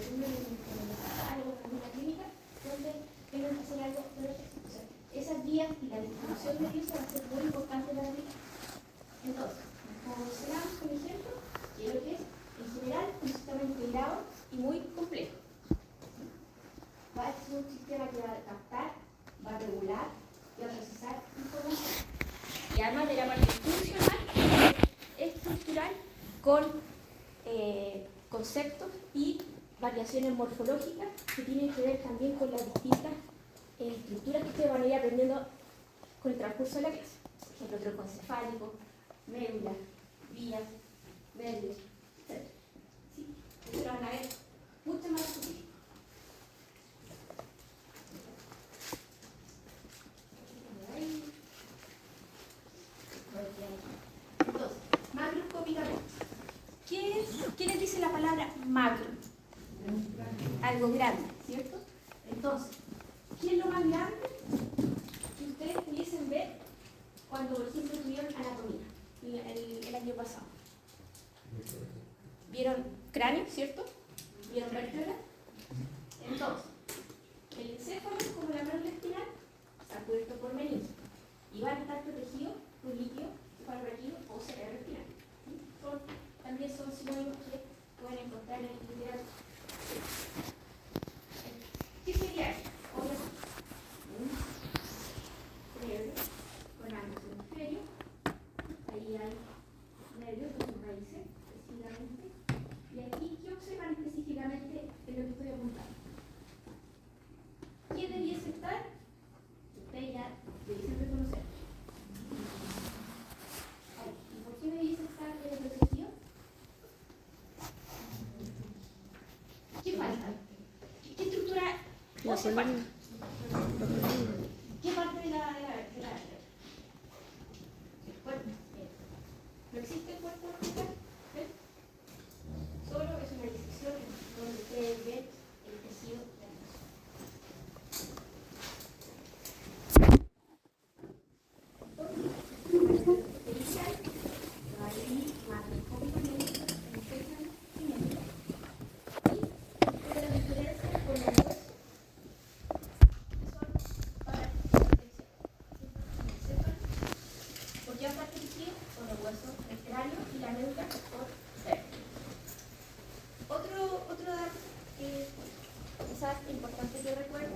alumnos en el hospital o en una clínica donde tengan que hacer algo de la ejecución. Esas vías y la distribución de ellos va a ser muy importante para mí. Entonces, como mencionamos, por ejemplo, que lo que es, en general, un sistema integrado y muy complejo. Va a ser un sistema que va a captar, va a regular y va a procesar información. Y además de la parte funcional, estructural, con conceptos y variaciones morfológicas que tienen que ver también con las distintas estructuras que ustedes van a ir aprendiendo con el transcurso de la clase. Por ejemplo, troncocefálico, médula, vías, nervios, etc. ¿Sí? Eso lo van a ver mucho más específico. Entonces, macroscópicamente, ¿qué les dice la palabra macro? Algo grande, ¿cierto? Entonces, ¿qué es lo más grande que ustedes pudiesen ver cuando, por ejemplo, tuvieron anatomía el año pasado? ¿Vieron cráneo, cierto? ¿Vieron vértebra? Entonces, el encéfalo, como la médula espinal, está cubierto por meninges y van a estar protegidos por líquido cefalorraquídeo o cerebro espinal. También son sinónimos que pueden encontrar en el literatura. ¿Qué sería esto? Un cerebro con ambos hemisferios. Ahí hay nervios que son raíces, específicamente. Y aquí, ¿qué observan específicamente de lo que estoy apuntando? ¿Qué debiese estar? Ustedes ya debiesen reconocer. ¿Y por qué debiese estar protegido? ¿Qué falta? ¿Qué estructura ósea falta? ¿Qué parte de la vértebra? El cuerpo. ¿No existe el cuerpo vertebral? ¿Ven? Solo es una disección donde ustedes ven el tejido nervioso. Otro dato que quizás es importante que recuerden: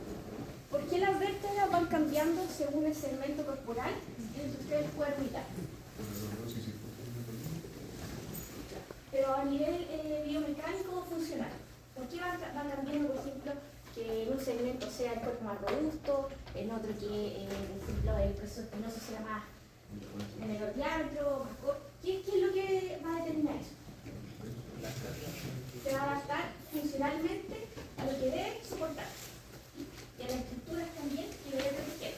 ¿por qué las vértebras van cambiando según el segmento corporal en el que ustedes pueden ubicar? Pero a nivel biomecánico o funcional, ¿por qué van cambiando, por ejemplo, que en un segmento sea el cuerpo más robusto, en otro que, por ejemplo, el proceso espinoso sea más de menor diámetro, más corto? ¿Qué es lo que va a determinar eso? Se va a adaptar funcionalmente a lo que debe soportar y a las estructuras también que debe proteger.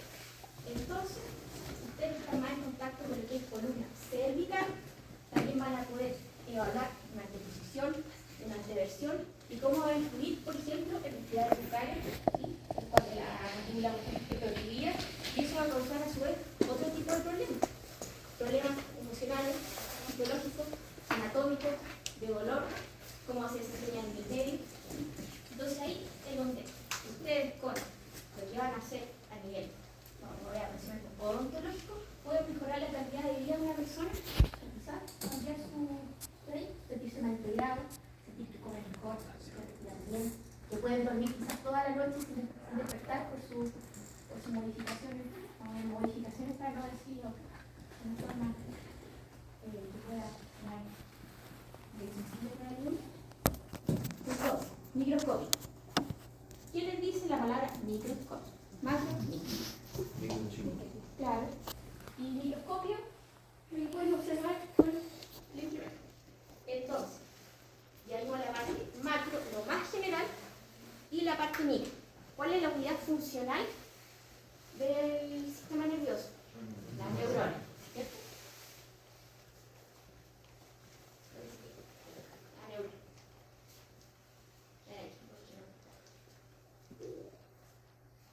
Entonces, si ustedes están más en contacto con lo que es columna cervical, también van a poder evaluar una anteposición, una anteversión y cómo va a influir, por ejemplo, en entidades bucales, ¿sí? Cuando la mandíbula esté prohibida, y eso va a causar a su vez otro tipo de problemas emocionales, psicológicos, anatómicos, de dolor, cómo se desempeñan en el medio. Entonces ahí es donde ustedes con lo que van a hacer a nivel, no voy a mencionar odontológico, pueden mejorar la calidad de vida de una persona, quizás cambiar su sentirse más integrado, sentir que comen mejor, respirar bien, que pueden dormir quizás toda la noche sin despertar por sus modificaciones, para no decirlo de una forma que pueda sonar sensible para el niño. Entonces, microscopio. ¿Qué les dice la palabra microscopio? Macro, micro. Claro. Y microscopio lo que pueden observar con el instrumento. Entonces, ya vimos la parte macro, lo más general, y la parte micro. ¿Cuál es la unidad funcional del sistema nervioso? La neurona, ¿cierto? La neurona.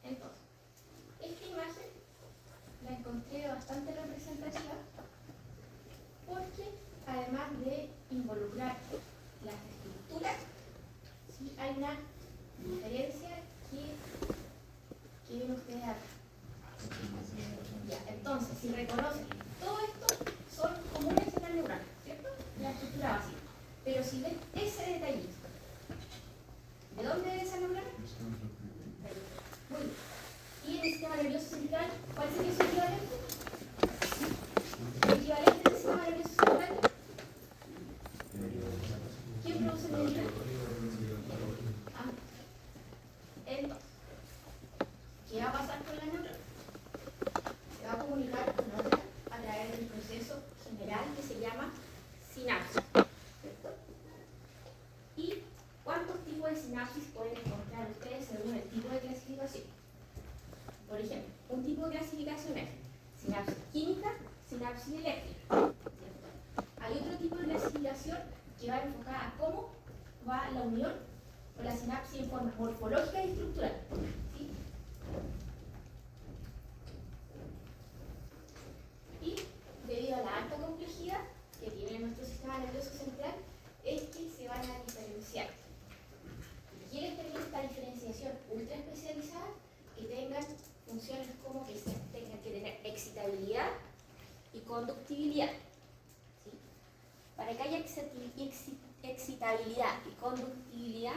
Entonces, esta imagen la encontré bastante representativa porque, además de involucrar las estructuras, ¿sí?, hay hay una diferencia que ven ustedes acá. Ya, entonces, si reconocen, todo esto son comunes en la neurona, ¿cierto? La estructura básica. Pero si ven ese detallito, ¿de dónde es esa neurona? Muy bien. Y en el sistema nervioso central, ¿cuál sería su equivalente? ¿El equivalente del sistema nervioso central? ¿Quién produce neurona? Ah. Entonces, ¿qué va a pasar con la neurona? Se va a comunicar con otra a través del proceso general que se llama sinapsis, ¿cierto? ¿Y cuántos tipos de sinapsis pueden encontrar ustedes según el tipo de clasificación? Por ejemplo, un tipo de clasificación es sinapsis química, sinapsis eléctrica, ¿cierto? Hay otro tipo de clasificación que va enfocada a cómo va la unión o la sinapsis en forma morfológica y estructural, ¿sí? Y debido a la alta complejidad que tiene nuestro sistema nervioso central, es que se van a diferenciar. ¿Qué les permite esta diferenciación ultra especializada? Que tengan funciones como que tengan que tener excitabilidad y conductibilidad. ¿Sí? Para que haya excitabilidad y conductibilidad,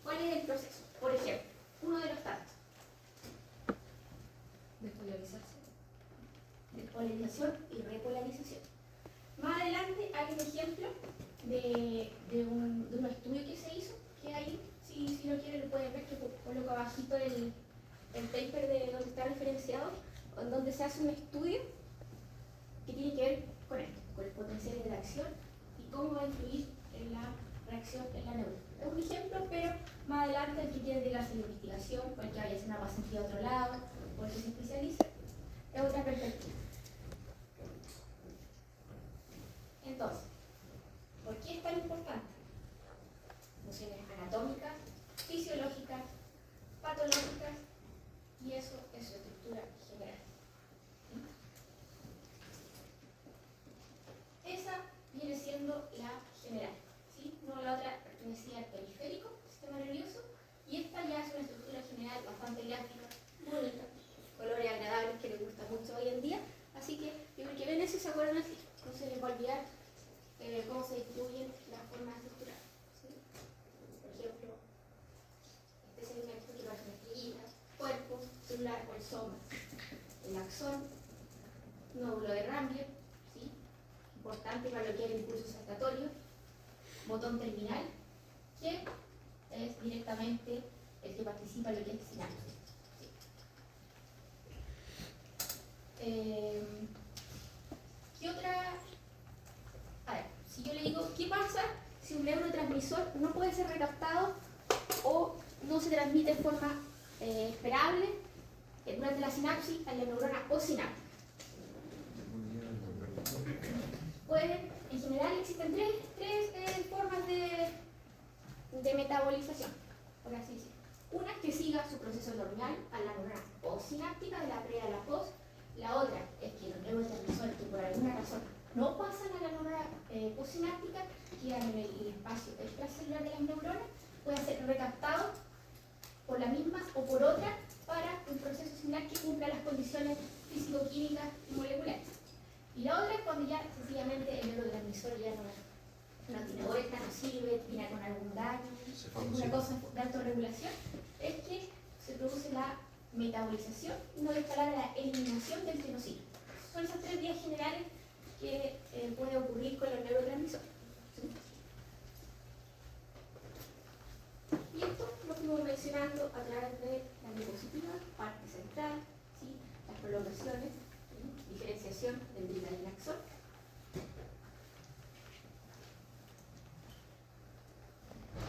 ¿cuál es el proceso? Por ejemplo, uno de los tantos. Despolarización y repolarización. Más adelante hay un ejemplo de un estudio que se hizo, que ahí, si lo quieren, lo pueden ver, que coloco abajito el paper de donde está referenciado, en donde se hace un estudio que tiene que ver con esto, con el potencial de reacción y cómo va a influir en la reacción en la neurona. Es un ejemplo, pero más adelante el que quiere dedicarse a la investigación, porque vaya a hacer una pasantía a otro lado, porque se especializa, es otra perspectiva. Entonces, ¿por qué es tan importante? Funciones anatómicas, fisiológicas, patológicas, y eso es su estructura general. ¿Sí? Esa viene siendo la general, ¿sí? No la otra pertenecía al periférico, sistema nervioso, y esta ya es una estructura general bastante elástica, bonita, colores agradables que les gusta mucho hoy en día, así que yo creo que ven eso y se acuerdan así, no se les va a olvidar cómo se distribuyen las formas estructurales. ¿Sí? Por ejemplo, este segmento que va a ser estrellita, cuerpo, celular o el soma, el axón, nódulo de Rambier, ¿sí? Importante para lo que es el impulso saltatorio, botón terminal, que es directamente el que participa en lo que es sinapsis. ¿Sí? ¿Qué otra? A ver, si yo le digo, ¿qué pasa si un neurotransmisor no puede ser recaptado o no se transmite de forma esperable durante la sinapsis a la neurona posináptica? Pues, en general existen tres formas de metabolización, por así decirlo. Una es que siga su proceso normal a la neurona postsináptica, de la pre a la post. La otra es que los neurotransmisores que por alguna razón no pasan a la neurona postsináptica, quedan en el espacio extracelular de las neuronas, pueden ser recaptados por la misma o por otra para un proceso similar que cumpla las condiciones físico-químicas y moleculares. Y la otra es cuando ya sencillamente el neurotransmisor ya no tiene vuelta, no sirve, viene con algún daño, alguna cosa de autorregulación, es que se produce la metabolización, no de palabra la eliminación del que no sirve. Son esas tres vías generales que puede ocurrir con los neurotransmisores. ¿Sí? Y esto lo fuimos mencionando a través de la diapositiva, parte central, ¿sí? Las prolongaciones, ¿sí? Diferenciación del brinadinaxón.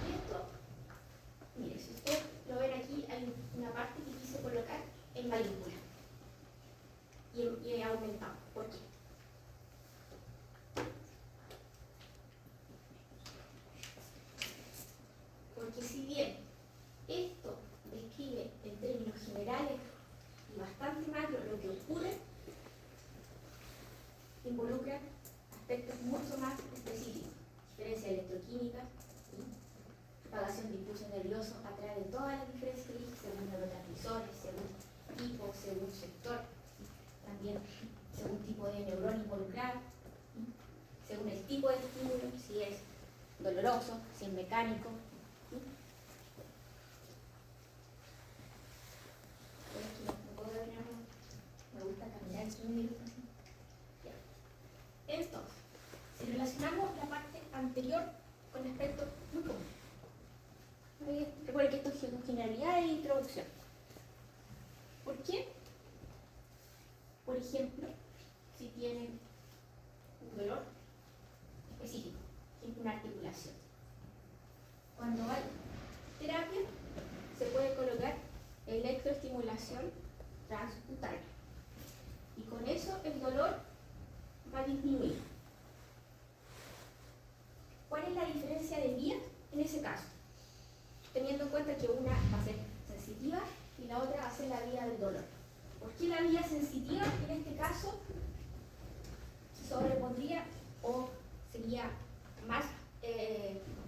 Y esto, mire, si usted lo ven aquí, hay una parte que quise colocar en mayúscula y he aumentado. ¿Por qué? Porque si bien esto describe en términos generales y bastante macro lo que ocurre, involucra nervioso a través de todas las diferentes según neurotransmisores, según tipo, según sector, ¿sí? También según tipo de neurona involucrado, ¿sí? Según el tipo de estímulo, si es doloroso, si es mecánico, ¿sí? Pero es que no puedo ver nada, me gusta caminar en un minuto así. Ya. Entonces, si relacionamos la parte anterior con el aspecto muy común. Recuerden que esto es generalidad e introducción. ¿Por qué? Por ejemplo, si tienen un dolor específico, una articulación. Cuando hay terapia, se puede colocar electroestimulación transcutánea. Y con eso el dolor va a disminuir. ¿Cuál es la diferencia de vías en ese caso? Teniendo en cuenta que una va a ser sensitiva y la otra va a ser la vía del dolor. ¿Por qué la vía sensitiva en este caso se sobrepondría o sería más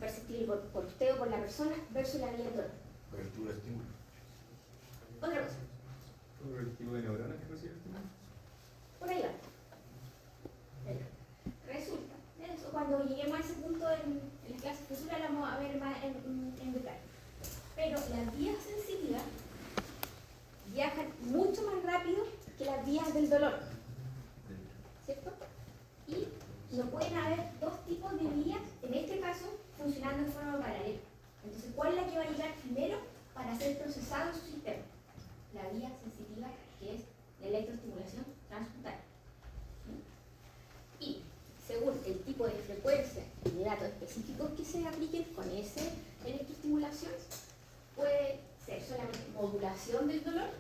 perceptible por usted o por la persona versus la vía del dolor? Cobertura de estímulo. Otra cosa. ¿Por el tipo de neurona que recibe el estímulo? Por ahí va. Resulta, eso, cuando lleguemos a ese punto en la clase futura la vamos a ver más en detalle. Pero las vías sensitivas viajan mucho más rápido que las vías del dolor, ¿cierto? Y no pueden haber dos tipos de vías, en este caso, funcionando en forma paralela. Entonces, ¿cuál es la que va a llegar primero para ser procesado en su sistema? La vía sensitiva, que es la electroestimulación transcutánea. Y según el tipo de frecuencia y de datos específicos que se apliquen con esa electroestimulación, puede ser solamente modulación del dolor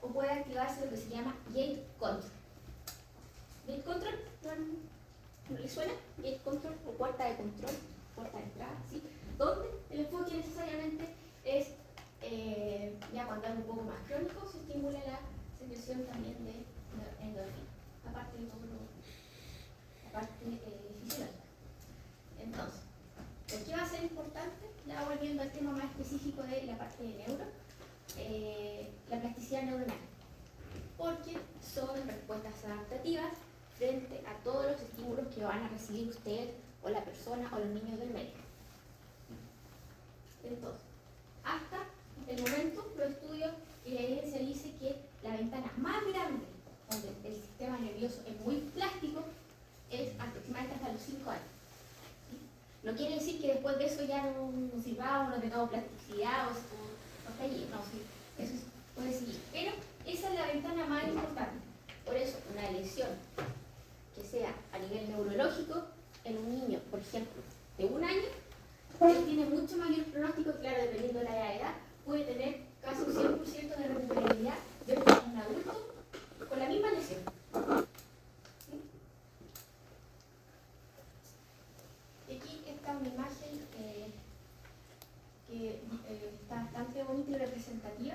o puede activarse lo que se llama gate control. Gate control, ¿no le suena? Gate control o puerta de control, puerta de entrada, ¿sí? Donde el enfoque necesariamente es, ya cuando es un poco más crónico, se estimula la secreción también de endorfina, aparte de todo la parte fisiológica. Entonces, ¿por qué va a ser importante? Ya volviendo al tema más específico de la parte de neuro, la plasticidad neuronal, porque son respuestas adaptativas frente a todos los estímulos que van a recibir usted o la persona o los niños del medio. Entonces, hasta el momento, los estudios y la evidencia dice que la ventana más grande donde el sistema nervioso es muy plástico es aproximadamente hasta los 5 años. ¿Sí? No quiere decir que después de eso ya no sirvamos, no tengamos plasticidad o hasta allí, no, sí, eso puede seguir. Pero esa es la ventana más importante. Por eso, una lesión que sea a nivel neurológico en un niño, por ejemplo, de 1 año, él tiene mucho mayor pronóstico, claro, dependiendo de la edad, puede tener casi un 100% de recuperabilidad de un adulto con la misma lesión. ¿Sí? Y aquí está una imagen que está bastante bonita y representativa,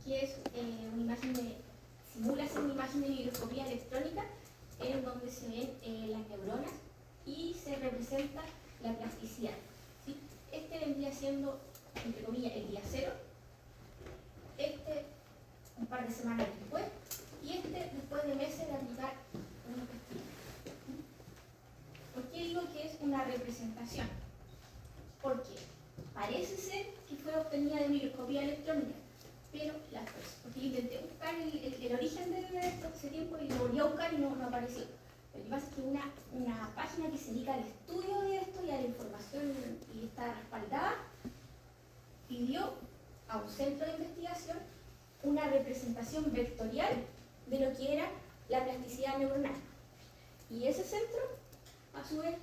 que es una imagen simula ser una imagen de microscopía electrónica en donde se ven las neuronas y se representa la plasticidad. ¿Sí? Este vendría siendo, entre comillas, el día cero, este un par de semanas después, y este después de meses de aplicar una pastilla. ¿Por qué digo que es una representación? Porque parece ser que fue obtenida de microscopía electrónica, pero porque intenté buscar el origen de esto hace tiempo y lo volví a buscar y no apareció. Lo que pasa es que una página que se dedica al estudio de esto y a la información y está respaldada, pidió a un centro de investigación una representación vectorial de lo que era la plasticidad neuronal. Y ese centro, a su vez,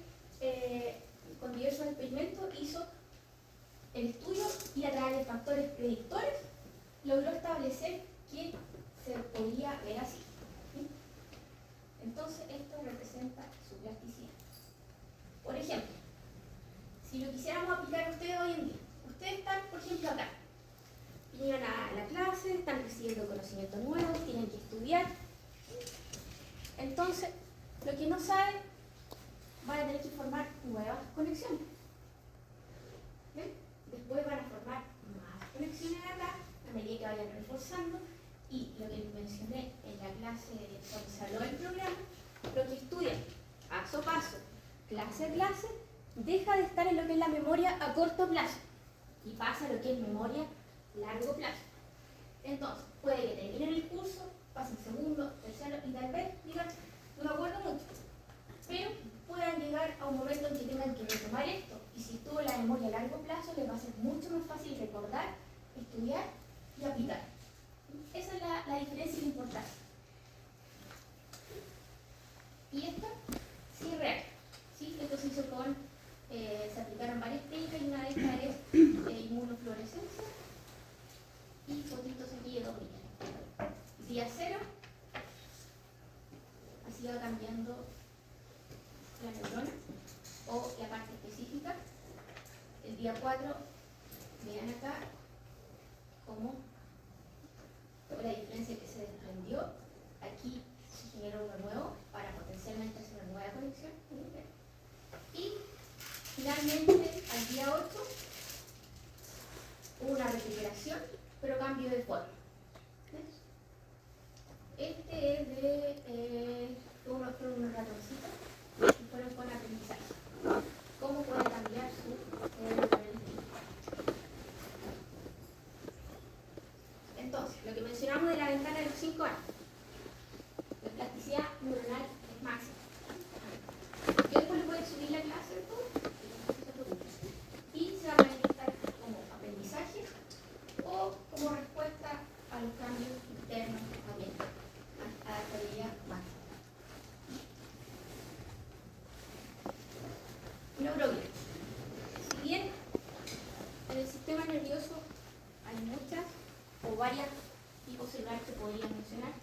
con diversos experimentos, hizo el estudio y a través de factores predictores logró establecer que se podía ver así. ¿Sí? Entonces, esto representa su plasticidad. Por ejemplo, si lo quisiéramos aplicar a ustedes hoy en día, ustedes están, por ejemplo, acá. Vinieron a la clase, están recibiendo conocimientos nuevos, tienen que estudiar. Entonces, lo que no saben, van a tener que formar nuevas conexiones. ¿Ven? Después van a vayan reforzando. Y lo que les mencioné en la clase cuando se habló del programa, lo que estudian paso a paso, clase a clase, deja de estar en lo que es la memoria a corto plazo y pasa a lo que es memoria a largo plazo. Entonces, puede que terminen el curso, pasen segundo, tercero y tal vez digan, no me acuerdo mucho, pero puedan llegar a un momento en que tengan que retomar esto. Y si estuvo en la memoria a largo plazo, les va a ser mucho más fácil recordar, estudiar y aplicar. Esa es la diferencia y la importancia. Y esto sí es real. ¿Sí? Esto se hizo con, se aplicaron varias técnicas y una de estas es inmunofluorescencia y fotitos aquí de 2 días. Día 0, así va cambiando la neurona o la parte específica. El día 4, vean acá cómo la diferencia que se desprendió. Aquí se generó uno nuevo para potencialmente hacer una nueva conexión. Y finalmente, al día 8, hubo una recuperación, pero cambio de forma. ¿Ves? Este es de unos ratoncitos que fueron con aprendizaje. ¿Cómo puede cambiar su cerebro? Entonces, lo que mencionamos de la ventana de los 5 años, la plasticidad neuronal es máxima. Yo después le voy a subir la clase y se va a manifestar como aprendizaje o como respuesta a los cambios internos también, a la estabilidad máxima. Neuroglia. Si bien en el sistema nervioso hay muchas o varias tipos celulares que podría mencionar,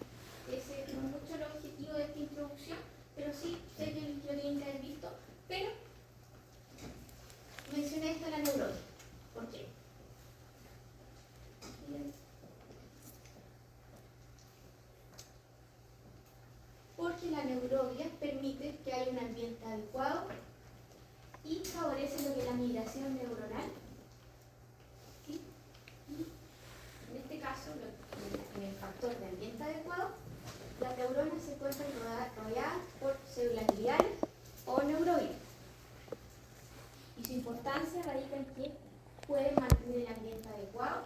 ese no es mucho el objetivo de esta introducción, pero sí sé que lo tienen que haber visto, pero mencioné esto en la neurología. ¿Por qué? Bien. Porque la neuroglia permite que haya un ambiente adecuado y favorece lo que es la migración neuronal. ¿Sí? Y en este caso, en el factor de ambiente adecuado, las neuronas se encuentran rodeadas por células gliales o neuroides. Y su importancia radica en que pueden mantener el ambiente adecuado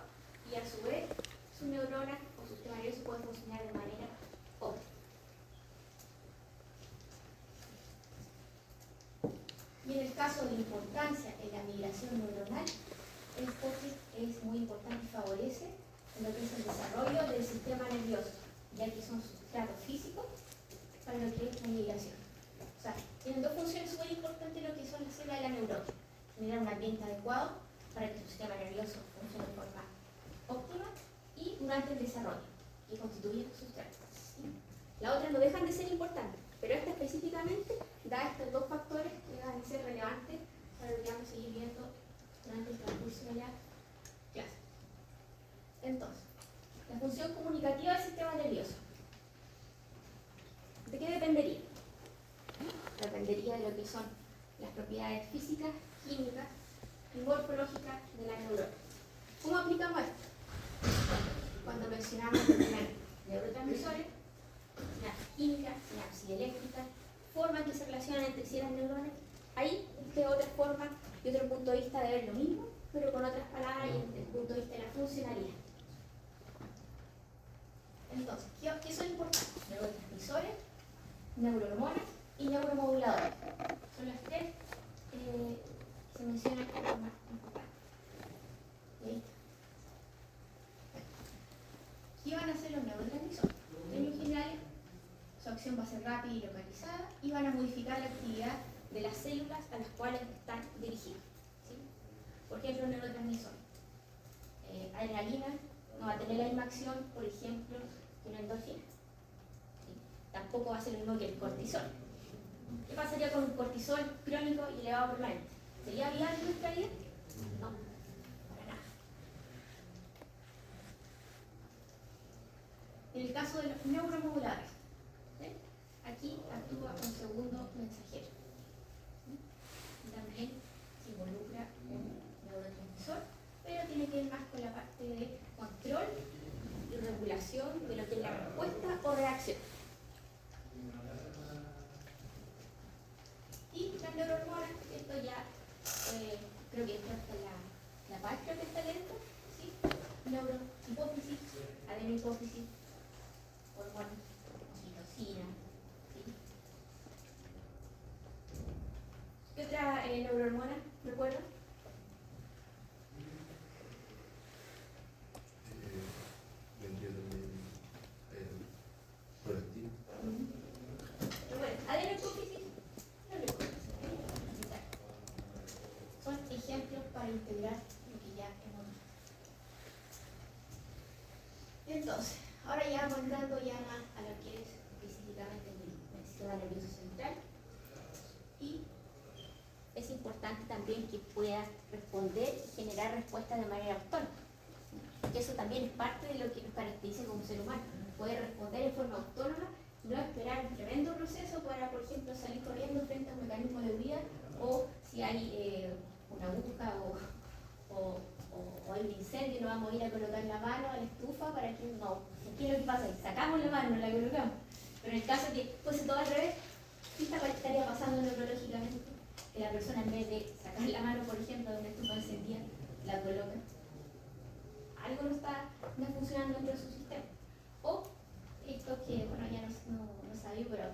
y a su vez sus neuronas o su sistema nervioso pueden funcionar de manera óptima. Y en el caso de la importancia en la migración neuronal, es porque es muy importante y favorece lo que es el desarrollo del sistema nervioso, ya que son sustratos físicos para lo que es la migración. O sea, tienen dos funciones súper importantes lo que son las células de la neurona. Generar un ambiente adecuado para que tu sistema nervioso funcione de forma óptima y durante el desarrollo, que constituye los sustratos. ¿Sí? Las otras no dejan de ser importantes, pero esta específicamente da estos dos factores que van a ser relevantes para lo que vamos a seguir viendo durante el transcurso de la clase. Entonces, la función comunicativa del sistema nervioso. ¿De qué dependería? Dependería de lo que son las propiedades físicas, químicas y morfológicas de la neurona. ¿Cómo aplicamos esto? Cuando mencionamos neurotransmisores, sinapsis químicas, sinapsis eléctricas, formas que se relacionan entre sí las neuronas, ahí es otra forma y otro punto de vista de ver lo mismo, pero con otras palabras y desde el punto de vista de la funcionalidad. Entonces, ¿qué son importantes? Neurotransmisores, neurohormonas y neuromoduladores. Son las tres que se mencionan como más importantes. ¿Sí? ¿Qué van a hacer los neurotransmisores? En términos generales, su acción va a ser rápida y localizada y van a modificar la actividad de las células a las cuales están dirigidas. ¿Sí? Por ejemplo, un neurotransmisor. Adrenalina no va a tener la misma acción, por ejemplo, que una endorfina. ¿Sí? Tampoco va a ser lo mismo que el cortisol. ¿Qué pasaría con un cortisol crónico y elevado permanente? ¿Sería viable en nuestra vida? No, para nada. En el caso de los neuromoduladores, ¿sí? Aquí actúa un segundo mensajero. ¿Sí? Y también se involucra un neurotransmisor, pero tiene que ver más con la parte de control regulación de lo que es la respuesta o reacción. Y las neurohormonas, esto ya, creo que esto está la paz, creo que está lento, ¿sí? Neurohipófisis, adenohipófisis, hormona, oxitocina, ¿sí? ¿Qué otra neurohormona recuerdo? Vendría también prolactina. Recuerden, adenohipófisis, no recuerdo. Son ejemplos para integrar lo que ya hemos visto. Entonces, ahora ya vamos entrando ya más a lo que es específicamente el sistema nervioso central. Y es importante también que pueda responder y generar respuestas de manera autónoma. Que eso también es parte de lo que nos caracteriza como ser humano. Poder responder en forma autónoma, no esperar un tremendo proceso para, por ejemplo, salir corriendo frente a un mecanismo de huida, o si hay una aguja o hay un incendio, no vamos a ir a colocar la mano a la estufa para que no. ¿Qué es lo que pasa? Sacamos la mano, no la colocamos. Pero en el caso que fuese todo al revés, ¿qué estaría pasando neurológicamente? Que la persona, en vez de sacar la mano, por ejemplo, de una estufa encendida, la coloca. Algo no está funcionando dentro de su sistema. O esto que, bueno, ya no sabía, pero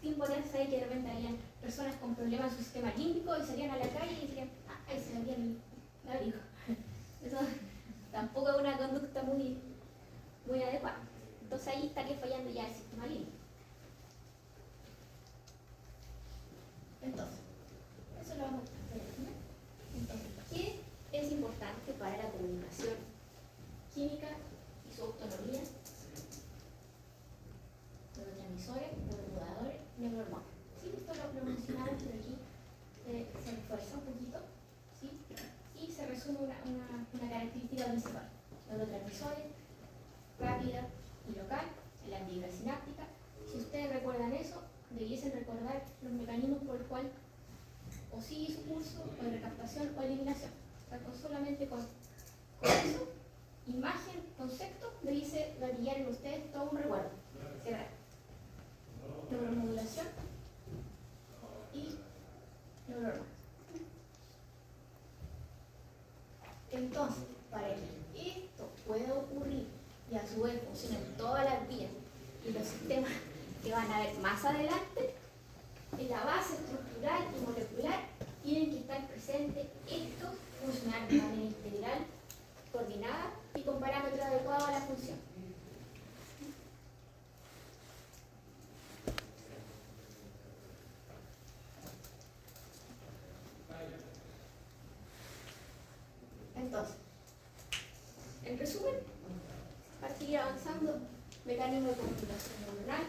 tiempo atrás sabía que de repente había personas con problemas en su sistema límbico y salían a la calle y decían, ahí se abría el abrigo. Eso tampoco es una conducta muy adecuada. Entonces ahí estaría fallando ya el sistema límbico. Entonces, eso lo vamos a ver. Entonces, ¿qué es importante para la comunicación química y su autonomía? Neurotransmisores, neuromoduladores, neurohormonas. ¿Sí? Esto lo mencionamos, pero aquí se refuerza un poquito, ¿sí? Y se resume una característica principal. Neurotransmisores, rápida y local, la actividad sináptica. Si ustedes recuerdan eso, debiesen recordar los mecanismos por el cual o sigue su curso, o de recaptación o eliminación. O sea, solamente con eso, imagen, concepto, debiese gatillar en ustedes todo un recuerdo. Cerrar. Neuromodulación y neurohormonas. Entonces, para que esto pueda ocurrir y a su vez funcionen todas las vías y los sistemas que van a ver más adelante, en la base estructural y molecular tienen que estar presentes estos funcionar de manera integral, coordinada y con parámetros adecuados a la función. Entonces, en resumen, para seguir avanzando, mecanismo de comunicación neuronal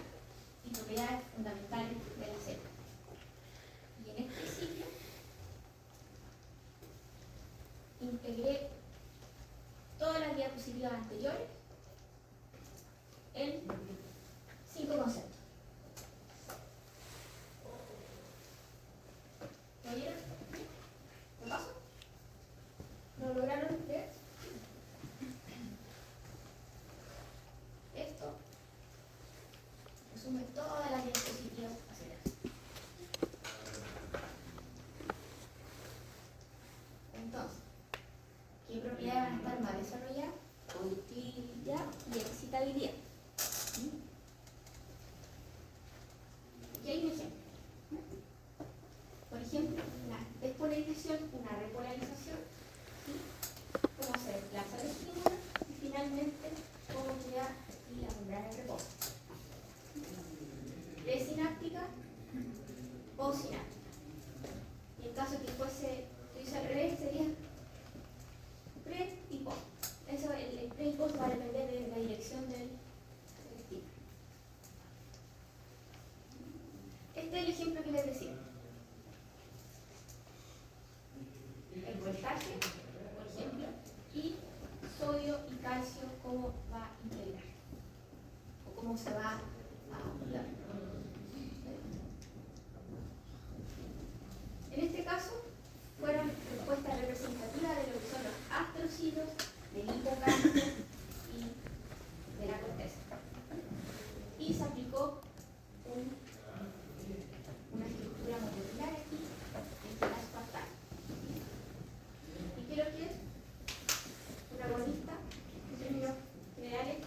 y propiedades fundamentales de la célula. Y en este ciclo integré todas las diapositivas anteriores en 5 conceptos. ¿Lo vieron? ¿Lo paso? ¿Lo lograron leer? Esto resume todas las diapositivas hacia atrás. Entonces, ¿qué propiedades van a estar más desarrolladas? Conductividad y excitabilidad. Y hay un ejemplo. Por ejemplo, una despolarización, una repolarización, ¿sí? Cómo se desplaza el estímulo y finalmente cómo queda la membrana de reposo. Presináptica o sináptica. Y en caso que fuese al revés, sería pre y post. Eso, el pre y post va a depender de la dirección del estímulo. Este es el ejemplo que les decía. El voltaje, por ejemplo, y sodio y calcio, cómo va a integrar o cómo se va a dar. En este caso, fueron respuestas representativas de lo que son los astrocitos, del hipocampo y de la corteza. quiero que es un agonista en términos generales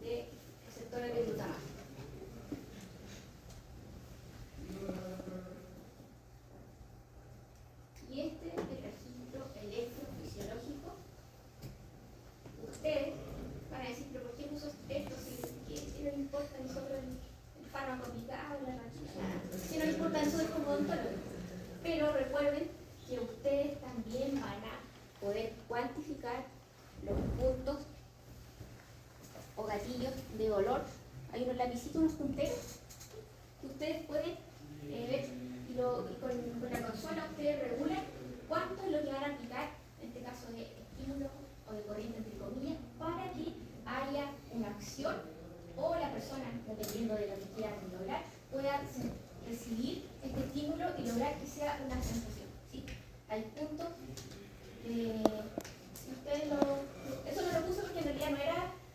de receptores de glutamato. Y este es el registro electrofisiológico. Ustedes van a decir, pero ¿por qué puso esto si no le importa a nosotros el fármaco aplicado, la ranchera? Si no le importa eso es como odontólogo. Pero recuerden que ustedes también van a poder cuantificar los puntos o gatillos de dolor. Hay unos lapicitos, unos punteros que ustedes pueden ver y con la consola ustedes regulan cuánto es lo que van a aplicar, en este caso de estímulo o de corriente entre comillas, para que haya una acción o la persona, dependiendo de lo que quieran lograr, pueda recibir este estímulo y lograr que sea una sensación. ¿Sí? Hay puntos, si ustedes eso no lo puse porque en realidad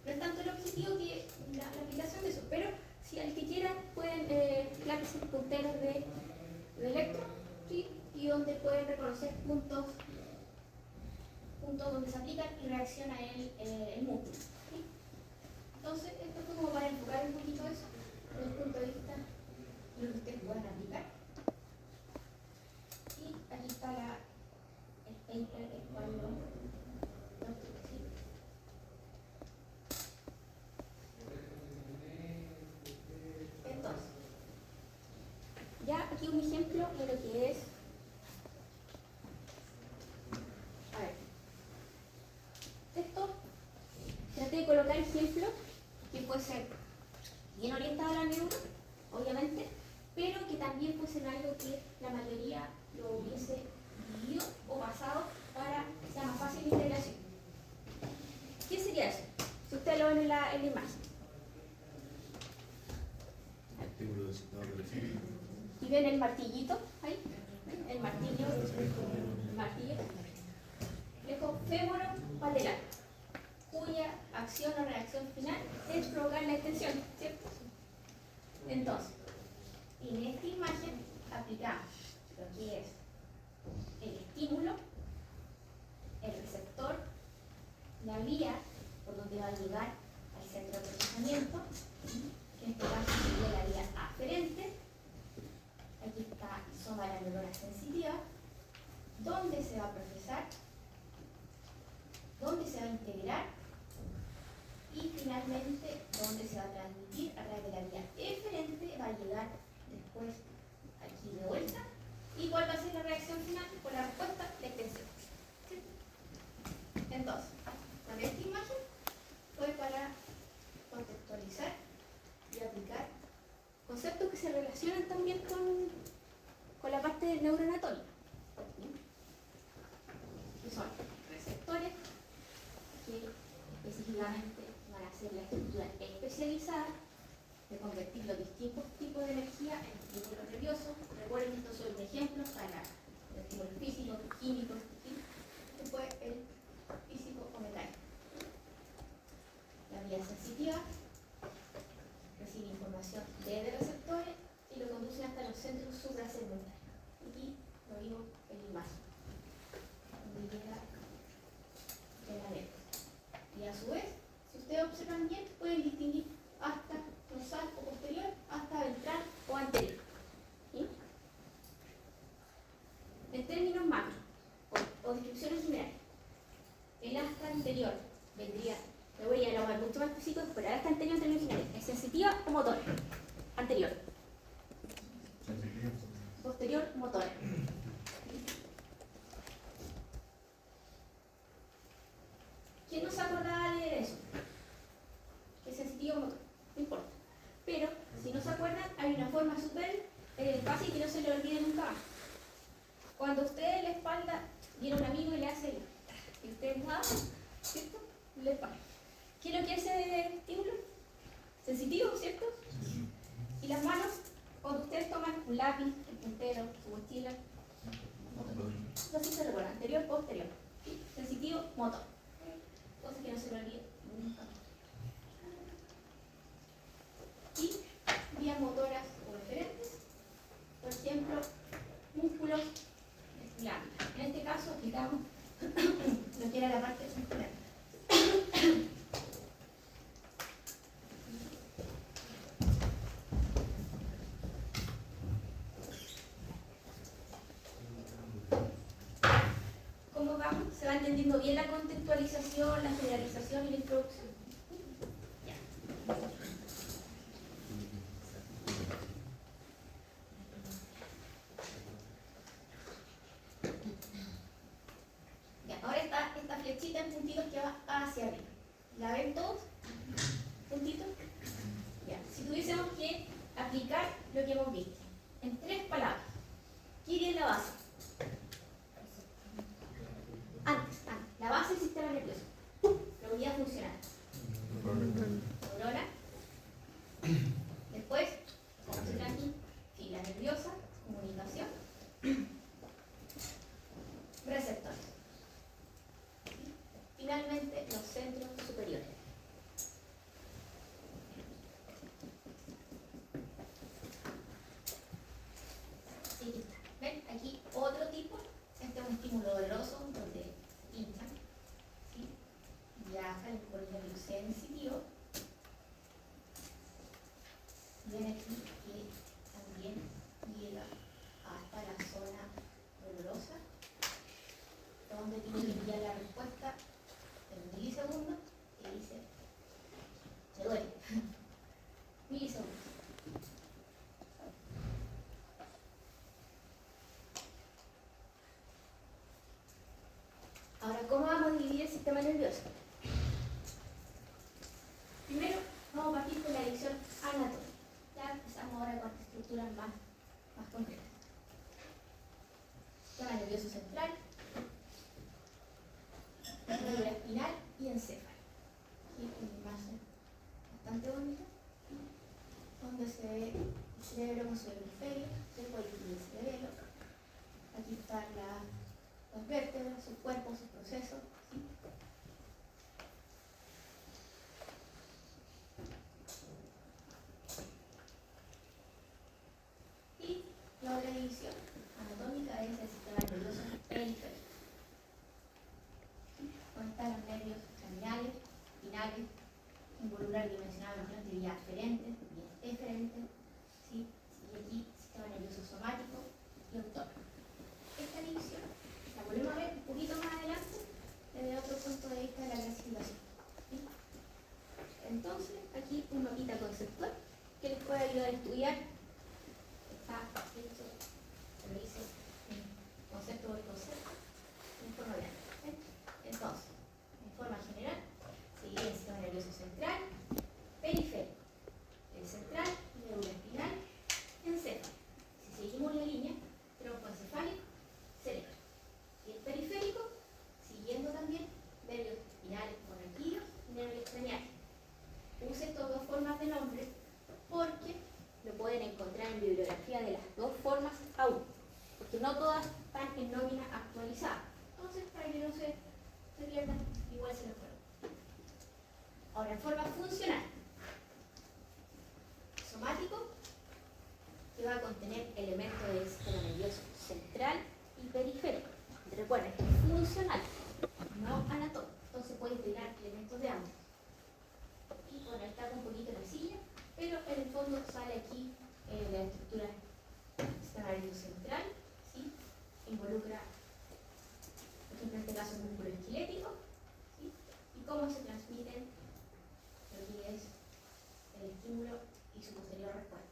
no es tanto el objetivo que la aplicación de eso, pero si al que quieran pueden lápices punteros de electro, ¿sí? Y donde pueden reconocer puntos donde se aplican y reacciona el músculo. ¿Sí? Entonces, esto fue como para enfocar un poquito eso desde el punto de vista de lo que ustedes puedan aplicar. Y aquí está el paper, el cual ¿sí? Entonces, ya aquí un ejemplo de lo que es. A ver, esto traté de colocar ejemplos que puede ser bien orientado a la neuro, obviamente, pero que también fuesen algo que la mayoría lo hubiese vivido o pasado para que sea más fácil la integración. ¿Qué sería eso? Si ustedes lo ven en la imagen. Estímulo del sistema periférico. Y ven el martillito ahí, el martillo, dejo fémoro patelar, cuya acción o reacción final es provocar la extensión, ¿cierto? Entonces, en esta imagen aplicamos lo que es el estímulo, el receptor, la vía por donde va a llegar al centro de procesamiento, que en este caso sería la vía aferente. Aquí está soma la neurona sensitiva, dónde se va a procesar, dónde se va a integrar y finalmente dónde se va a transmitir a través de la vía eferente, va a llegar después aquí de vuelta. ¿Y cuál va a ser la reacción final? Por la respuesta, la extensión. ¿Sí? Entonces, con esta imagen fue para contextualizar y aplicar conceptos que se relacionan también con la parte neuroanatómica, que son receptores, que específicamente van a ser la estructura especializada de convertir los distintos tipos de energía en estímulo nervioso. Recuerden que estos son ejemplos para el estímulo físico, químico, ¿sí? Después el físico o mecánico. La vía sensitiva recibe información desde receptores y lo conduce hasta los centros suprasegmentales. Aquí lo digo en la imagen, donde llega el alerta. Y a su vez, si ustedes observan bien, pueden distinguir hasta dorsal o posterior, hasta ventral o anterior. ¿Sí? En términos macro o descripciones generales, el asta anterior vendría, me voy a elaborar mucho más específico, pero el asta anterior en términos generales, ¿es sensitiva o motora? Anterior. Posterior, motora. ¿Quién no se acordaba de eso? ¿Es sensitivo o motor? No importa. Pero, si no se acuerdan, hay una forma súper fácil que no se le olvide nunca más. Cuando usted en la espalda viene un amigo y le hace y usted nada, ¿cierto? La espalda. ¿Qué es lo que hace estímulo? Sensitivo, ¿cierto? Y las manos, cuando ustedes toman un lápiz, un puntero, su mochila, así se recuerda, anterior, posterior. ¿Sí? Sensitivo, motor. Cosa que no se le olvide nunca. Y vías motoras o referentes, por ejemplo, músculos estimulados. En este caso aplicamos ¿Se va entendiendo bien la contextualización, la generalización y la introducción? Ya. Ya, ahora está esta flechita en puntitos que va hacia arriba. ¿La ven todos? ¿Puntitos? Ya. Si tuviésemos que aplicar lo que hemos visto en 3 palabras, ¿qué iría en la base? Antes, la base del sistema nervioso. La unidad funcional. Neurona. Después, como se llama aquí, fibra nerviosa, comunicación. Receptores. Finalmente, los centros superiores. Así que está. ¿Ven? Aquí otro tipo. Este es un estímulo doloroso donde hinchan. ¿Sí? Viaja el nervio sensitivo. Viene aquí que también llega hasta la zona dolorosa, donde tiene que enviar la respuesta en un milisegundo y dice, me duele. Milisegundos. Ahora, ¿cómo vamos a dividir el sistema nervioso? Primero, vamos a partir con la división anatómica. Ya empezamos ahora con estructuras más concretas. Sistema nervioso central, médula espinal y encéfalo. Aquí una imagen bastante bonita, donde se ve el cerebro con su hemisferio, se puede dividir el cerebelo. Aquí están las vértebras, sus cuerpos, sus procesos. ¿Sí? Y la otra división anatómica es el sistema nervioso periférico. Donde están los nervios terminales, espinales, involucrar el dimensionado de vía aferente, vía eferente, ¿sí? Y aquí sistema nervioso somático y autónomo. Esta división la volvemos a ver un poquito más adelante desde otro punto de vista de la clasificación. ¿Sí? Entonces, aquí un mapita conceptual que les puede ayudar a estudiar. Está hecho, se lo dice concepto por concepto, en forma de entonces, en forma general, se divide el sistema nervioso central, periférico, el central, médula espinal, encéfalo. Si seguimos la línea, troncoencefálico, cerebro. Y el periférico, siguiendo también nervios espinales monoquios y nervios craneales. Use estas dos formas de nombre porque lo pueden encontrar en bibliografía de las dos formas aún, porque no todas están en nómina actualizada. Entonces, para que no se pierdan, igual se los puedo. Ahora, en forma funcional, somático, que va a contener elementos del sistema nervioso central y periférico. Recuerden, es funcional, no anatómico. Entonces puede integrar elementos de ambos. Y bueno, ahí está un poquito la silla, pero en el fondo sale aquí la estructura del sistema nervioso central, ¿sí? Involucra, por ejemplo, en este caso, un músculo esquelético, ¿sí? Y cómo se transmiten lo que es el estímulo y su posterior respuesta.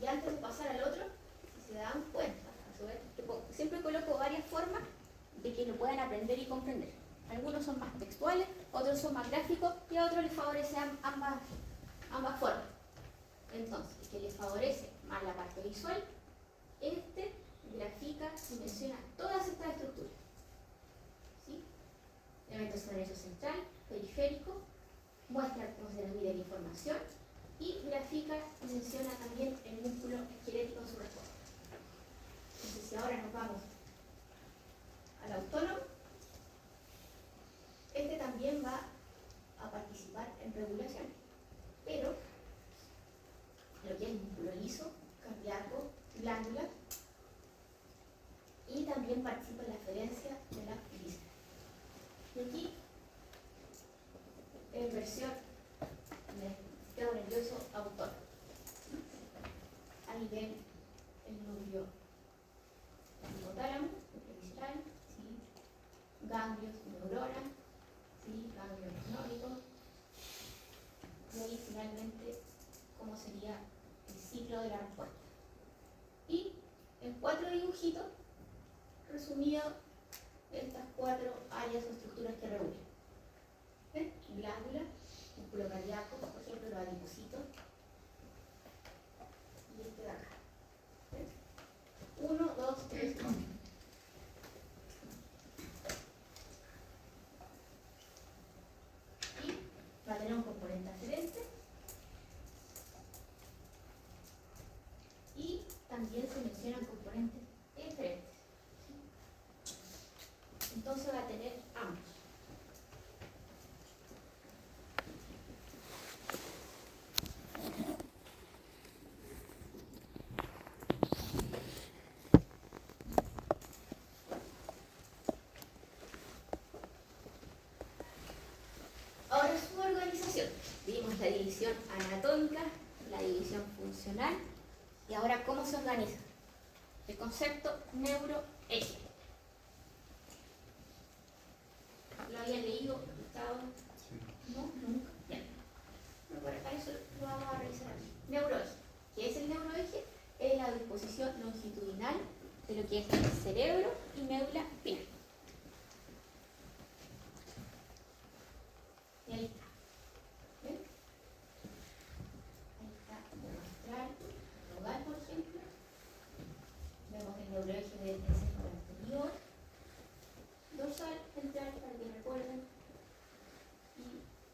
Y antes de pasar al otro, si se dan cuenta, a su vez, siempre coloco varias formas de que lo puedan aprender y comprender. Algunos son más textuales, otros son más gráficos y a otros les favorecen ambas formas. Entonces, el que les favorece más la parte visual, este grafica y menciona todas estas estructuras. ¿Sí? Elementos de nervio central, periférico, muestra cómo se transmite la información y grafica y menciona también el músculo esquelético en su respuesta. Entonces, si ahora nos vamos al autónomo, este también va a participar en regulación, pero lo que es músculo liso, cardíaco, glándula, y también participa en la aferencia de la víscera. Y aquí, en versión del sistema nervioso autónomo. también el núcleo hipotálamo, núcleo visceral, ¿sí? Ganglios, neurona, ¿sí? Ganglios nónicos. Y ahí finalmente cómo sería el ciclo de la respuesta. Y en 4 dibujitos, resumido estas 4 áreas o estructuras que reúnen. ¿Ven? Glándula, músculo cardíaco, por ejemplo, los adipocitos. Y este de acá. ¿Ven? 1, 2, 3, 4. Y va a tener un componente aferente. Y también se mencionan componentes eferentes. Entonces va a tener ambos. Ahora su organización. Vimos la división anatómica, la división funcional y ahora cómo se organiza. El concepto neuroeje. ¿Lo había leído, Gustavo? No, nunca. Bien. Pero para eso lo vamos a revisar aquí. Neuroeje. ¿Qué es el neuroeje? Es la disposición longitudinal de lo que es el cerebro y médula espinal. Y ahí está. ¿Ven? Ahí está el astral, nodal, por ejemplo. Vemos el neuroeje del encéfalo anterior, dorsal, ventral, para que recuerden, y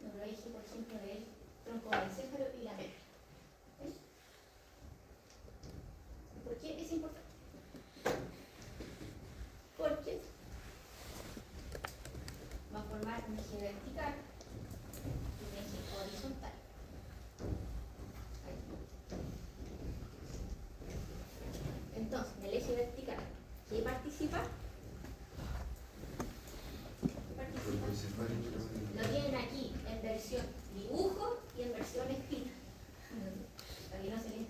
neuroeje, por ejemplo, del tronco del encéfalo y la médula. ¿Ven? ¿Por qué es importante? Porque va a formar un eje vertical y un eje horizontal. Ahí. Entonces, en el eje vertical, ¿qué participa? Lo tienen aquí en versión dibujo y en versión escrita. Para que no se les olvide.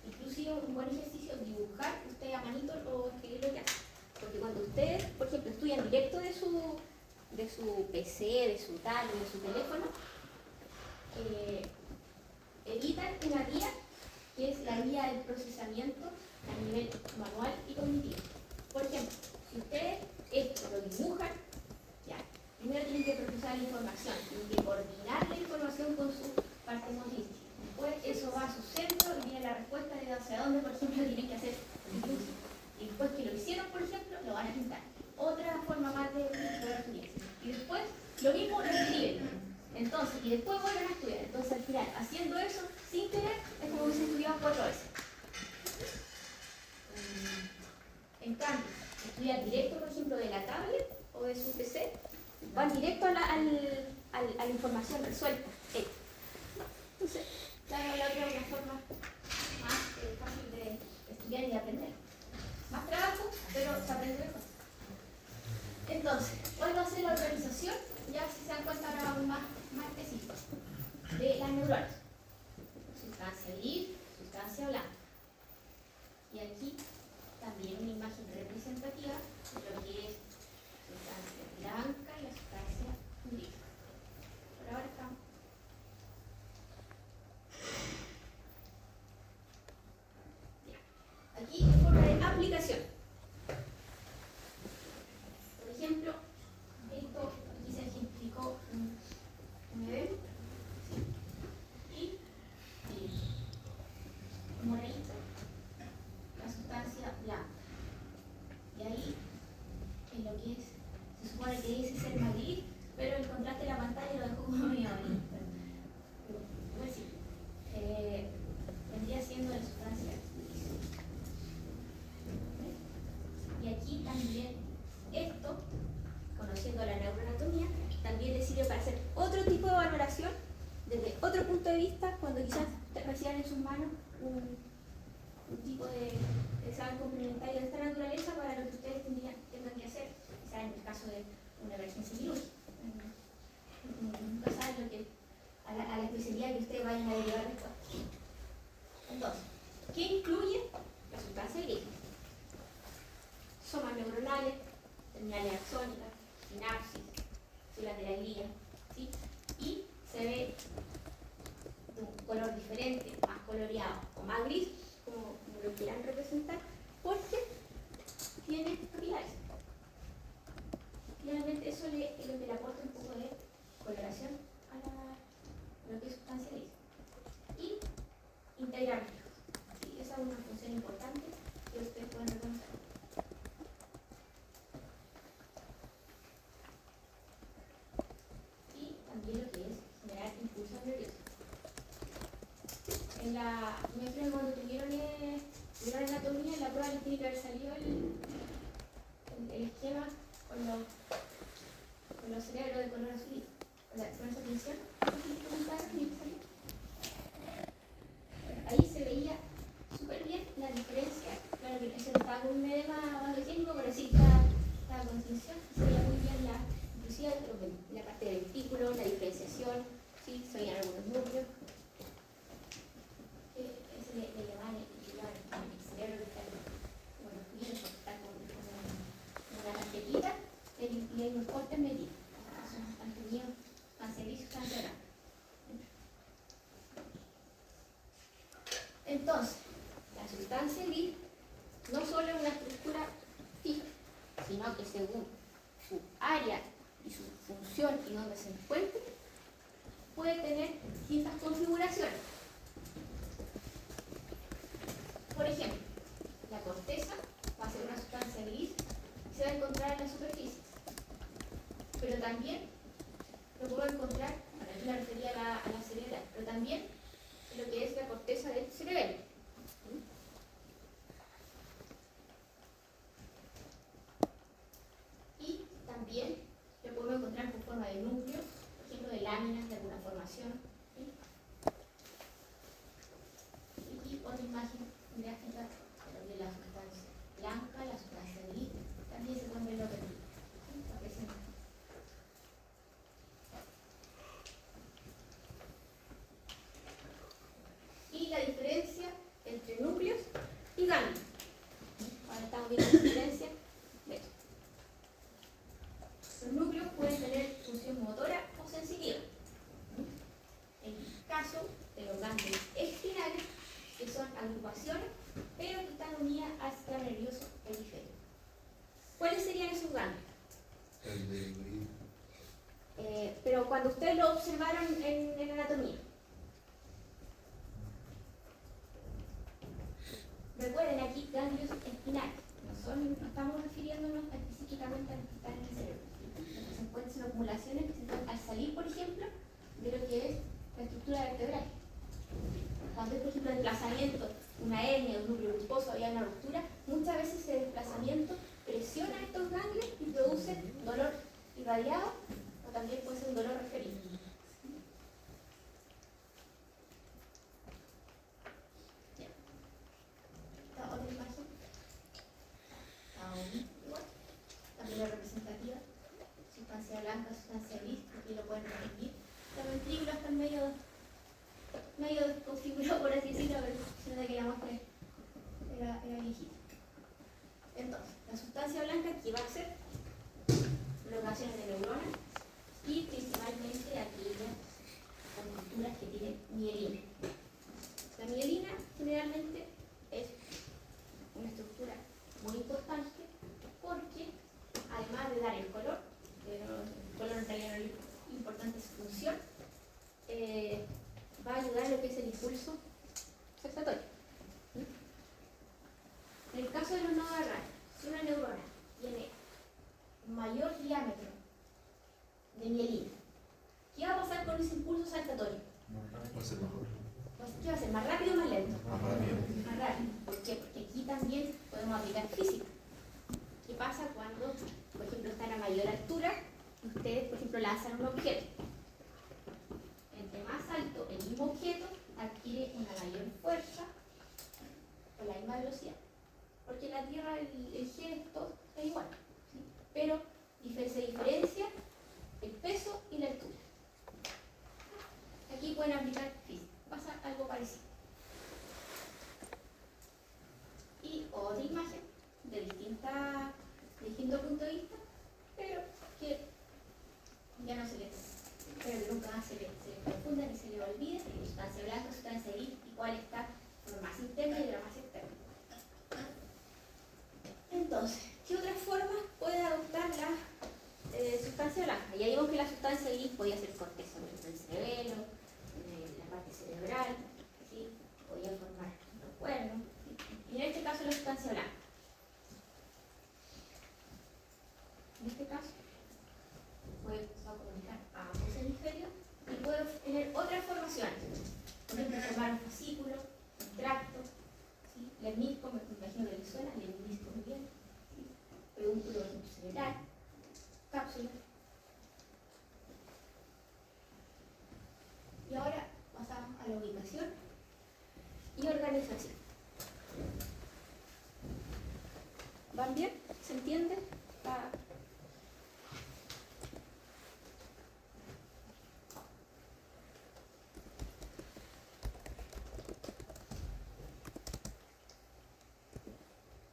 Inclusive un buen ejercicio dibujar usted a manito o escribir lo que hace. Porque cuando ustedes, por ejemplo, estudian directo de su PC, de su tablet, de su teléfono, evitan una vía que es la vía del procesamiento a nivel manual y cognitivo. Por ejemplo, si ustedes esto lo dibujan, ya, primero tienen que procesar la información, tienen que coordinar la información con su parte motriz. Después eso va a su centro y viene la respuesta de hacia dónde, por ejemplo, tienen que hacer incluso. Y después que lo hicieron, por ejemplo, lo van a pintar. Otra forma más de estudiar. Y después lo mismo lo escriben. Entonces, y después vuelven a estudiar. Entonces al final, haciendo eso sin querer, es como si estudiaban 4 veces. En cambio, estudiar directo, por ejemplo, de la tablet o de su PC, van directo a la información resuelta. Entonces, claro, la otra es una forma más fácil de estudiar y de aprender. Más trabajo, pero se aprende mejor. Entonces, ¿cuál va a ser la organización? Ya si se dan cuenta ahora aún más específico. De las neuronas. Sustancia gris, sustancia blanca. Y aquí también una imagen representativa de lo que es sustancia blanca y la sustancia gris. Por ahora estamos. Ya. Aquí en forma de aplicación. Por ejemplo, esto aquí se ejemplificó un evento. ¿Sí? Y moradito, la sustancia blanca. Y ahí, en lo que es, se supone que dice ser más gris, pero el contraste de la pantalla lo dejó como medio gris. Pues sí, vendría siendo la sustancia gris. Y aquí también esto, conociendo la neuroanatomía, también le sirve para hacer otro tipo de valoración desde otro punto de vista cuando quizás reciban en sus manos un tipo de examen complementario de esta naturaleza para lo que ustedes tengan que hacer, quizás en el caso de una emergencia quirúrgica. Nunca saben lo que, a la especialidad que ustedes vayan a derivar después. Entonces, coloreado o más gris, como lo quieran representar, porque tiene capilares. Finalmente eso es lo que le aporta un poco de coloración a lo que es sustancia gris. Y integrar líquidos. Sí, esa es una función importante que ustedes pueden reconocer. Y también lo que es generar impulsos nerviosos. Me imagino que cuando tuvieron anatomía, en la prueba les tiene que haber salido el esquema con los cerebros de color azul, con esa tensión. Ahí se veía súper bien la diferencia. Claro que ese no estaba con un edema bioquímico, pero sí estaba con tensión. Se veía muy bien inclusive la parte del ventículo, la diferenciación, ¿sí? Se veían algunos núcleos. Ese le llamaban el cerebro que está bien, porque está con una tarjetita y hay unos cortes medidos. Son contenidos cancerígenos, cancerígenos. Entonces, la sustancia gris no solo es una estructura fija, sino que según su área y su función y donde se encuentre, puede tener distintas configuraciones. Por ejemplo, la corteza va a ser una sustancia gris y se va a encontrar en la superficie. Pero también lo puedo encontrar, bueno, aquí me refería a la cerebral, pero también en lo que es la corteza del cerebelo. Y también lo podemos encontrar con forma de núcleo, por ejemplo, de láminas de alguna formación. ¿Sí? Y otra imagen gráfica de la sustancia blanca, la sustancia gris, también se pueden ver los verdes. ¿Sí? Y la diferencia entre núcleos y ganglios. Ahora estamos viendo la diferencia de esto. Los núcleos pueden tener función motora o sensitiva. En el caso de los ganglios espinales, que son agrupaciones, pero que están unidas al sistema nervioso periférico. ¿Cuáles serían esos ganglios? Pero cuando ustedes lo observaron en anatomía. Recuerden aquí ganglios espinales. No estamos refiriéndonos específicamente a los que están en el cerebro. Entonces se encuentran acumulaciones que se encuentran al salir, por ejemplo, de lo que es la estructura vertebral. Cuando hay, por ejemplo, desplazamiento, una hernia, un núcleo pulposo, había una ruptura, muchas veces ese desplazamiento presiona estos ganglios y produce dolor irradiado o también puede ser un dolor referido. Esta otra imagen, igual, también es representativa, sustancia blanca, sustancia gris, aquí lo pueden distinguir. La ventrícula está medio desconfigurado, por así decirlo, pero se nota que la muestra era viejita. Entonces, la sustancia blanca aquí va a ser locaciones de neuronas y principalmente aquellas estructuras que tienen mielina. La mielina generalmente es una estructura muy importante porque además de dar el color en realidad no es importante su función, va a ayudar a lo que es el impulso sensatorio. En el caso de los nodos de radio, si una neurona tiene mayor diámetro de mielina, ¿qué va a pasar con ese impulso saltatorio? Va a ser mejor. ¿Qué va a ser? ¿Más rápido o más lento? Más rápido. Más rápido. ¿Por qué? Porque aquí también podemos aplicar física. ¿Qué pasa cuando, por ejemplo, están a mayor altura y ustedes, por ejemplo, lanzan un objeto? Entre más alto el mismo objeto adquiere una mayor fuerza con la misma velocidad. Porque en la Tierra el gesto es igual, ¿sí? Pero se diferencia el peso y la altura. Aquí pueden aplicar física. Pasa algo parecido. Y otra imagen de distinto punto de vista, pero que ya no se les, pero que nunca más se les confunda ni se les olvide, sustancia blanca, sustancia gris y cuál está ya vimos que la sustancia gris podía ser corteza del cerebelo, la parte cerebral, ¿sí? Podía formar los cuernos, ¿sí? Y en este caso la sustancia blanca. En este caso puede comunicar a ambos hemisferios y puede tener otras formaciones. Por ejemplo, formar un fascículo, un tracto, ¿sí? Lemnisco, me imagino que le suena, lemnisco muy bien, ¿sí? Pedúnculo cerebral, cápsula. Y ahora pasamos a la ubicación y organización. ¿Van bien? ¿Se entiende?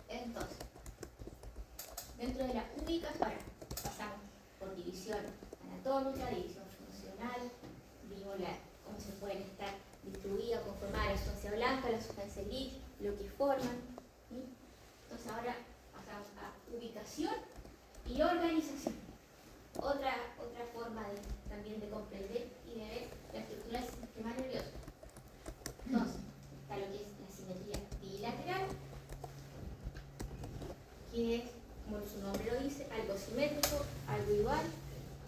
Entonces, dentro de la ubicación, pasamos por división anatómica, división funcional, vimos cómo se pueden estar distribuidas, conformadas la sustancia blanca, la sustancia gris, lo que forman, ¿sí? Entonces ahora pasamos a ubicación y organización. Otra forma también de comprender y de ver la estructura del sistema nervioso. Entonces, está lo que es la simetría bilateral, que es, como su nombre lo dice, algo simétrico, algo igual,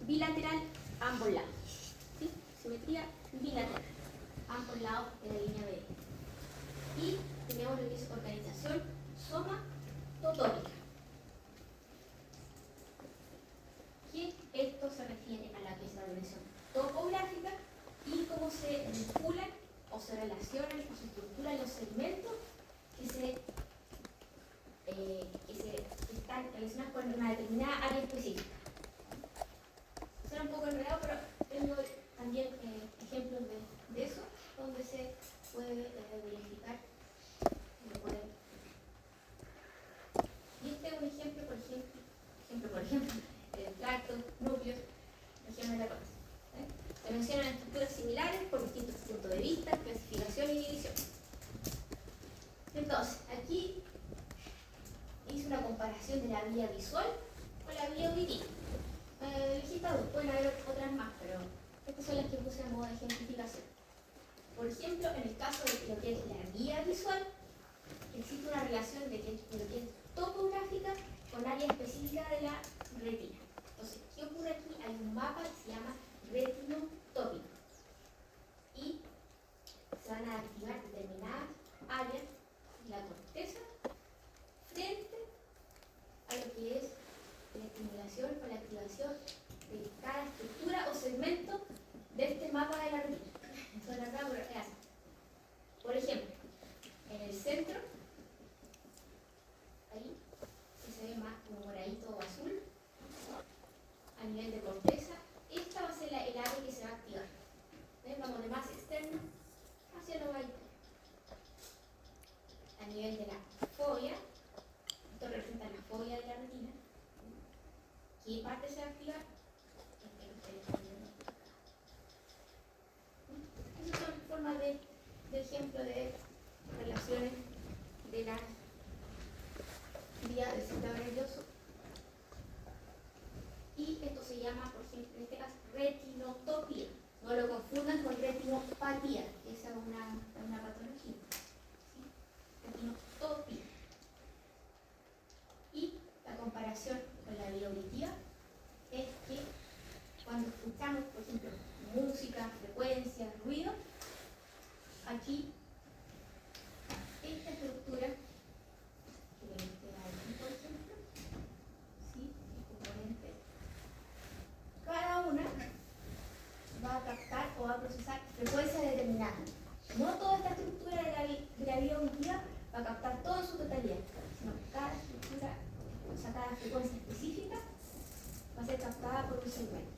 bilateral, ambos lados. ¿Sí? Simetría bilateral, ambos lados de la línea B. Y tenemos lo que es organización somatotópica. Que esto se refiere a la que es la organización topográfica y cómo se vinculan o se relacionan o se estructuran los segmentos que están relacionados con una determinada área específica. Suena un poco enredado, pero tengo también ejemplos de eso, donde se puede verificar y poder. Y este es un ejemplo, por ejemplo, tractos, núcleos, regiones de la cabeza. Se mencionan estructuras similares por distintos puntos de vista, clasificación y división. Entonces, aquí hice una comparación de la vía visual con la vía auditiva. Elegí dos, pueden haber otras más, pero estas son las que puse a modo de ejemplificación. Por ejemplo, en el caso de lo que es la vía visual, existe una relación de lo que es topográfica con área específica de la retina. Entonces, ¿qué ocurre aquí? Hay un mapa que se llama retinotópico y se van a activar determinadas áreas de la corteza frente a lo que es la estimulación o la activación de cada estructura o segmento de este mapa de la retina. Suena raro, pero es así. Por ejemplo, en el centro, ahí, que se ve más como moradito o azul, a nivel de corteza, esta va a ser el área que se va a activar. ¿Ven? Vamos de más externo hacia lo interno. A nivel de la fobia, esto representa la fobia de la retina. ¿Qué parte se va a activar? Esas son formas de ejemplo de relaciones de las vías del sistema nervioso. Y esto se llama, por ejemplo, en este caso, retinotopía. No lo confundan con retinopatía, que esa es una patología. ¿Sí? Retinotopía. Y la comparación con la vía auditiva es que cuando escuchamos, por ejemplo, música, frecuencias, ruido, aquí esta estructura que queda aquí, por ejemplo, ¿sí? El componente, cada una va a captar o va a procesar frecuencias determinadas. No toda esta estructura de la vía auditiva va a captar todo en su totalidad, sino cada estructura, o sea, cada frecuencia específica va a ser captada por un segmento.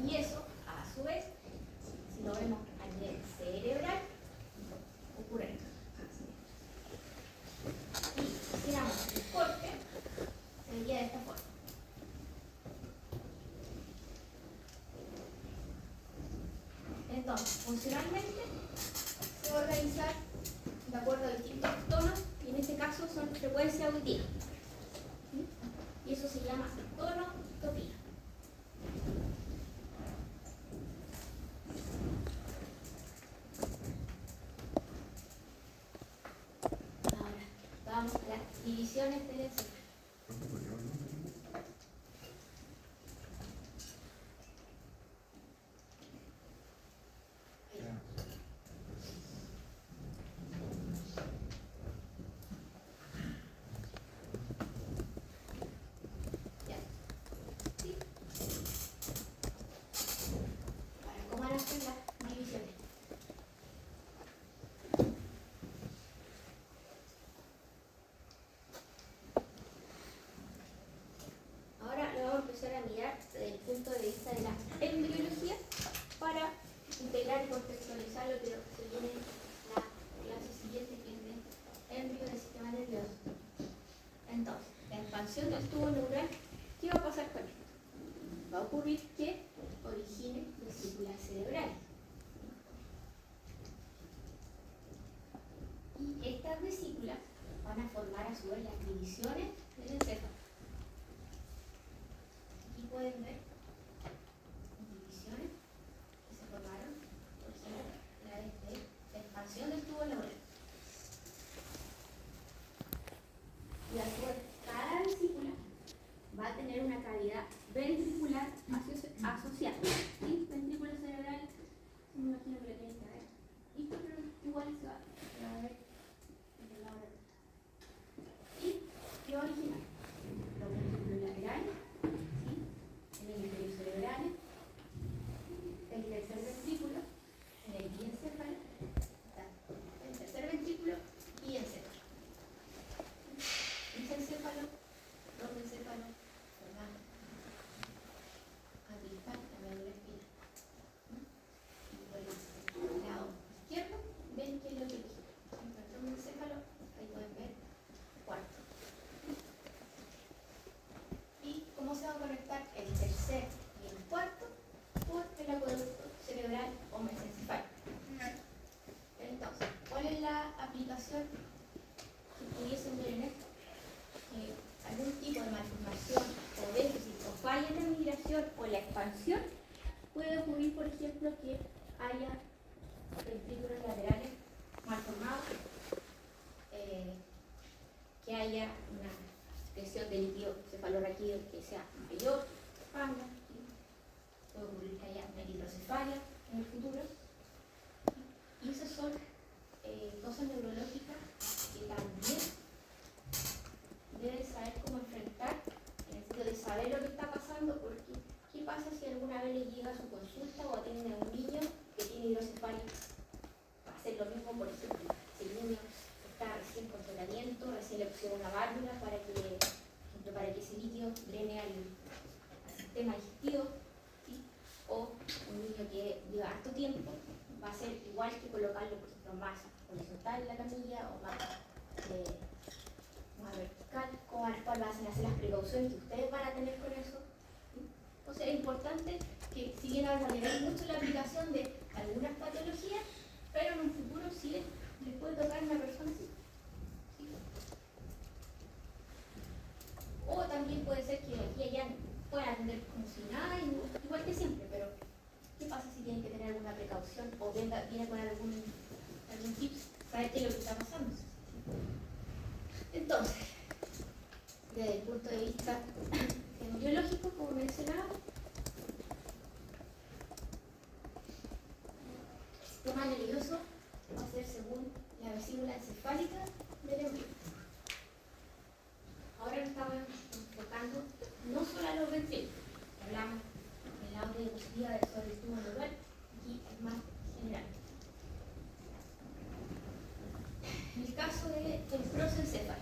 Y eso, a su vez, si lo vemos a nivel cerebral, ocurre esto. Y si hiciéramos el corte, se vería de esta forma. Entonces, funcionalmente, se va a organizar de acuerdo a distintos tonos, y en este caso son frecuencias auditivas. Eso se llama tonotopía. Ahora, vamos a las divisiones del encéfalo. Ya. ¿Sí? Ahora, ¿cómo van a hacer las divisiones? Ahora lo vamos a empezar a mirar desde el punto de vista de la embriología para integrar y contextualizar lo que se viene en la clase siguiente, que es de embrio del sistema nervioso. Entonces, la expansión del tubo neural, ¿qué va a pasar con esto? Va a ocurrir que origine vesículas cerebrales. Y estas vesículas van a formar a su vez las divisiones del encéfalo. Aquí pueden ver divisiones que se formaron, por ejemplo, la de la expansión del tubo neural. Y a su vez, cada vesícula va a tener una cavidad ventricular asociada. ¿Sí? Ventrículo cerebral, me imagino que lo tienen que ver. ¿Listo? Pero igual se va a ver en el laboratorio. ¿Y qué va a originar? Los ventrículos laterales, ¿sí? En el hemisferio cerebral, el tercer ventrículo, en el diencéfalo, está el tercer ventrículo y encéfalo. Mesencéfalo, protoencéfalo, ¿verdad? Apical, la médula espinal. Y por el lado izquierdo, ven que es lo que dije. El protoencéfalo, ahí pueden ver, cuarto. ¿Y cómo se va a conectar el tercer y el cuarto? Por el acueducto cerebral o mesencefálico. Entonces, ¿cuál es la aplicación que pudiesen ver en esto? Que algún tipo de malformación o déficit o falla en la migración o en la expansión puede ocurrir, por ejemplo, que haya ventrículos laterales malformados, que haya una secreción de líquido cefalorraquídeo que sea mayor, panga, puede ocurrir que haya una hidrocefalia en el futuro. Y esas son cosas neurológicas que también deben saber cómo enfrentar, en el sentido de saber lo que está pasando, porque ¿qué pasa si alguna vez le llega a su consulta o atiende a un niño que tiene hidrocefalia? Va a ser lo mismo, por ejemplo, si el niño está recién con tratamiento, recién le pusieron una válvula para que ese líquido drene al sistema digestivo, ¿sí? O un niño que lleva harto tiempo, va a ser igual que colocarlo, por ejemplo, más horizontal en la camilla o más vertical, cuáles van a ser las precauciones que ustedes van a tener con eso. ¿Sí? Entonces es importante que si bien ahora le mucho la aplicación de algunas patologías, pero en un futuro sí les puede tocar a una persona así. ¿Sí? O también puede ser que aquí allá puedan atender como si nada, igual que siempre, pero ¿qué pasa si tienen que tener alguna precaución o viene con algún tips, saber qué es lo que está pasando? Entonces, desde el punto de vista embriológico, como mencionaba, el sistema nervioso va a ser según la vesícula encefálica del embrión. Ahora nos estamos enfocando no solo a los ventrículos, hablamos en la otra diapositiva sobre el tubo neural, aquí es más general. En el caso del prosencéfalo,